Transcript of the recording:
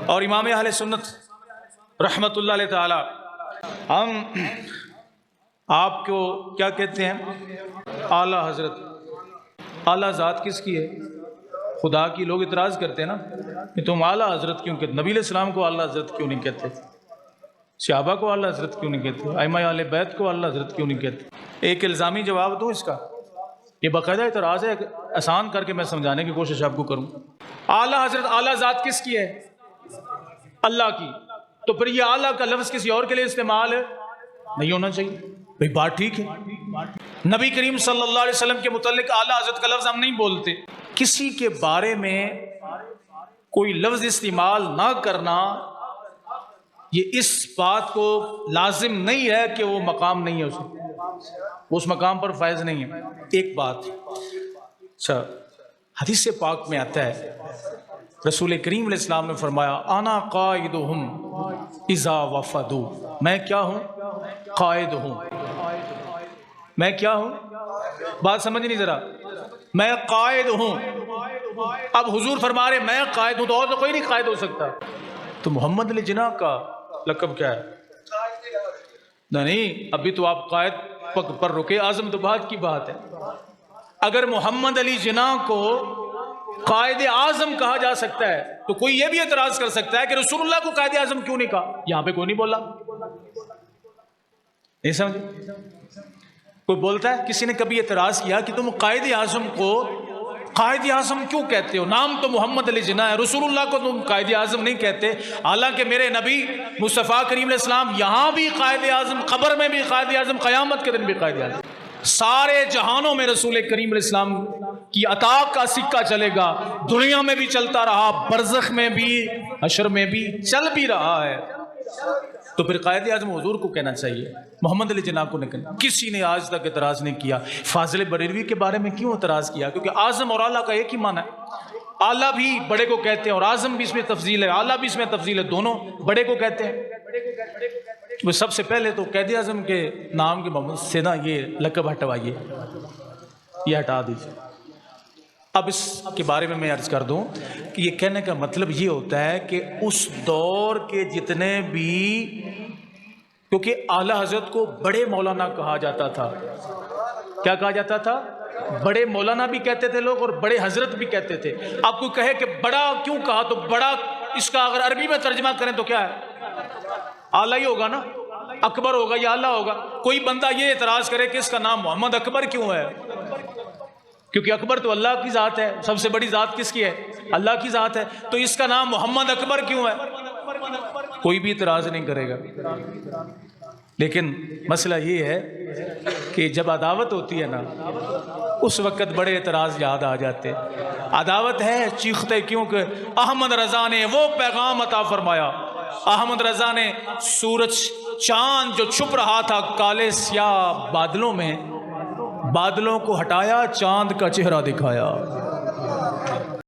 اور امام اہل سنت رحمت اللہ علیہ تعالی ہم آپ کو کیا کہتے ہیں؟ اعلیٰ حضرت۔ اعلیٰ ذات کس کی ہے؟ خدا کی۔ لوگ اعتراض کرتے ہیں نا کہ تم اعلیٰ حضرت کیوں کہتے؟ نبی علیہ السلام کو اعلیٰ حضرت کیوں نہیں کہتے؟ صحابہ کو اعلیٰ حضرت کیوں نہیں کہتے؟ ائمہ اہل بیت کو اعلیٰ حضرت کیوں نہیں کہتے؟ ایک الزامی جواب دو اس کا، یہ باقاعدہ اعتراض ہے، آسان کر کے میں سمجھانے کی کوشش آپ کو کروں۔ اعلیٰ حضرت، اعلیٰ ذات کس کی ہے؟ اللہ کی۔ تو پھر یہ اعلیٰ کا لفظ کسی اور کے لیے استعمال نہیں ہونا چاہیے بھئی، بات ٹھیک ہے۔ نبی کریم صلی اللہ علیہ وسلم کے متعلق اعلیٰ حضرت کا لفظ ہم نہیں بولتے۔ کسی کے بارے میں کوئی لفظ استعمال نہ کرنا یہ اس بات کو لازم نہیں ہے کہ وہ مقام نہیں ہے، اس مقام پر فائز نہیں ہے۔ ایک بات اچھا، حدیث پاک میں آتا ہے، رسول کریم علیہ السلام نے فرمایا انا قائدہم اذا وفدوا، میں کیا ہوں؟ قائد ہوں۔ میں کیا ہوں؟ بات سمجھ نہیں ذرا، میں قائد ہوں۔ اب حضور فرما رہے میں قائد ہوں، تو اور تو کوئی نہیں قائد ہو سکتا۔ تو محمد علی جناح کا لقب کیا ہے؟ نہیں، ابھی تو آپ قائد پر رکے، اعظم تو بات کی بات ہے۔ اگر محمد علی جناح کو قائد اعظم کہا جا سکتا ہے تو کوئی یہ بھی اعتراض کر سکتا ہے کہ رسول اللہ کو قائد اعظم کیوں نہیں کہا؟ یہاں پہ کوئی نہیں بولا، نہیں سمجھے؟ کوئی بولتا ہے؟ کسی نے کبھی اعتراض کیا کہ تم قائد اعظم کو قائد اعظم کیوں کہتے ہو؟ نام تو محمد علی جناح ہے، رسول اللہ کو تم قائد اعظم نہیں کہتے، حالانکہ میرے نبی مصطفیٰ کریم علیہ السلام یہاں بھی قائد اعظم، قبر میں بھی قائد اعظم، قیامت کے دن بھی قائد اعظم۔ سارے جہانوں میں رسول کریم علیہ السلام کی عطا کا سکہ چلے گا، دنیا میں بھی چلتا رہا، برزخ میں بھی، حشر میں بھی چل بھی رہا ہے۔ تو پھر قائد اعظم حضور کو کہنا چاہیے، محمد علی جناح کو نہیں کہنا۔ کسی نے آج تک اعتراض نہیں کیا۔ فاضل بریلوی کے بارے میں کیوں اعتراض کیا؟ کیونکہ اعظم اور اعلیٰ کا ایک ہی معنی ہے۔ اعلیٰ بھی بڑے کو کہتے ہیں اور اعظم بھی اس میں تفضیل ہے، اعلیٰ بھی اس میں تفضیل ہے، دونوں بڑے کو کہتے ہیں۔ وہ سب سے پہلے تو قائد اعظم کے نام کے محمد سے نا یہ لقب ہٹوائیے، یہ ہٹا دیجیے۔ اب اس کے بارے میں عرض کر دوں کہ یہ کہنے کا مطلب یہ ہوتا ہے کہ اس دور کے جتنے بھی، کیونکہ اعلیٰ حضرت کو بڑے مولانا کہا جاتا تھا۔ کیا کہا جاتا تھا؟ بڑے مولانا بھی کہتے تھے لوگ اور بڑے حضرت بھی کہتے تھے۔ آپ کو کہے کہ بڑا کیوں کہا، تو بڑا اس کا اگر عربی میں ترجمہ کریں تو کیا ہے؟ اعلیٰ ہی ہوگا نا، اکبر ہوگا یا اعلیٰ ہوگا۔ کوئی بندہ یہ اعتراض کرے کہ اس کا نام محمد اکبر کیوں ہے؟ کیونکہ اکبر تو اللہ کی ذات ہے، سب سے بڑی ذات کس کی ہے؟ اللہ کی ذات ہے، تو اس کا نام محمد اکبر کیوں ہے؟ کوئی بھی اعتراض نہیں کرے گا۔ لیکن مسئلہ یہ ہے کہ جب عداوت ہوتی ہے نا، اس وقت بڑے اعتراض یاد آ جاتے۔ عداوت ہے، چیختے کیوں کہ احمد رضا نے وہ پیغام عطا فرمایا۔ احمد رضا نے سورج چاند جو چھپ رہا تھا کالے سیاہ بادلوں میں، بادلوں کو ہٹایا، چاند کا چہرہ دکھایا۔